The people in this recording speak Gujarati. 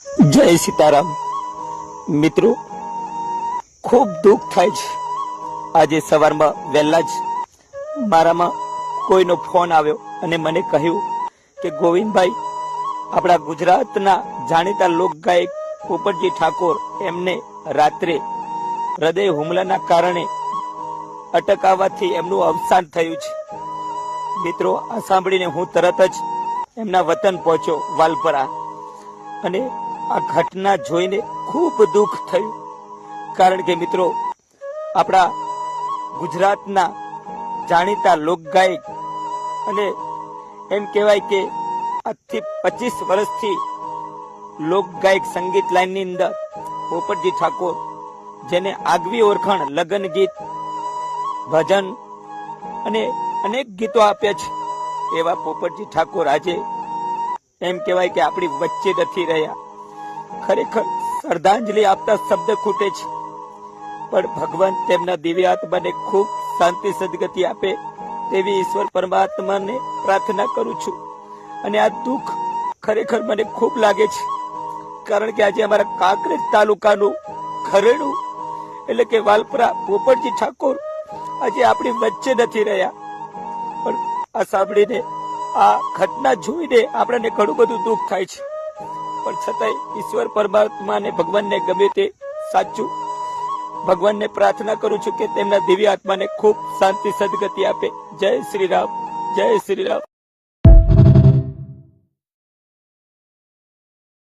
જય સીતારામ મિત્રો, ખૂબ દુઃખ થાય છે। આજે સવારમાં વહેલા જ મારામાં કોઈનો ફોન આવ્યો અને મને કહ્યું કે ગોવિંદભાઈ, આપણા ગુજરાતના જાણીતા લોકગાયક પોપટજી ઠાકોર એમને રાત્રે હૃદય હુમલાના કારણે અટક આવવાથી એમનું અવસાન થયું છે। મિત્રો, આ સાંભળીને હું તરત જ એમના વતન પહોંચ્યો વાલપરા, અને આ ઘટના જોઈને ખૂબ દુઃખ થયું। કારણ કે મિત્રો, આપણા ગુજરાતના જાણીતા લોકગાયક અને એમ કહેવાય કે આજથી 25 વર્ષથી લોકગાયક સંગીત લાઈનની અંદર પોપટજી ઠાકોર, જેને આગવી ઓળખાણ લગ્ન ગીત, ભજન અને અનેક ગીતો આપ્યા છે, એવા પોપટજી ઠાકોર આજે એમ કહેવાય કે આપણી વચ્ચે નથી રહ્યા। ખરેખર શ્રદ્ધાંજલિ આપતા શબ્દ ખૂટે છે, પણ ભગવાન તેમના દિવ્ય આત્માને ખૂબ શાંતિ સદગતિ આપે તેવી ઈશ્વર પરમાત્માને પ્રાર્થના કરું છું। અને આ દુઃખ ખરેખર મને ખૂબ લાગે છે, કારણ કે આજે અમારા કાંકરેજ તાલુકાનું ખરેડું એટલે કે વાલપરા પોપટજી ઠાકોર આજે આપણી વચ્ચે નથી રહ્યા। પણ આ સાંભળીને, આ ઘટના જોઈને આપણને ઘણું બધું દુઃખ થાય છે, પણ છતાંય ઈશ્વર પરમાત્માને, ભગવાનને ગમે તે સાચું, ભગવાનને પ્રાર્થના કરું છું કે તેમના દિવ્ય આત્માને ખૂબ શાંતિ સદગતિ આપે। જય શ્રી રામ, જય શ્રી રામ।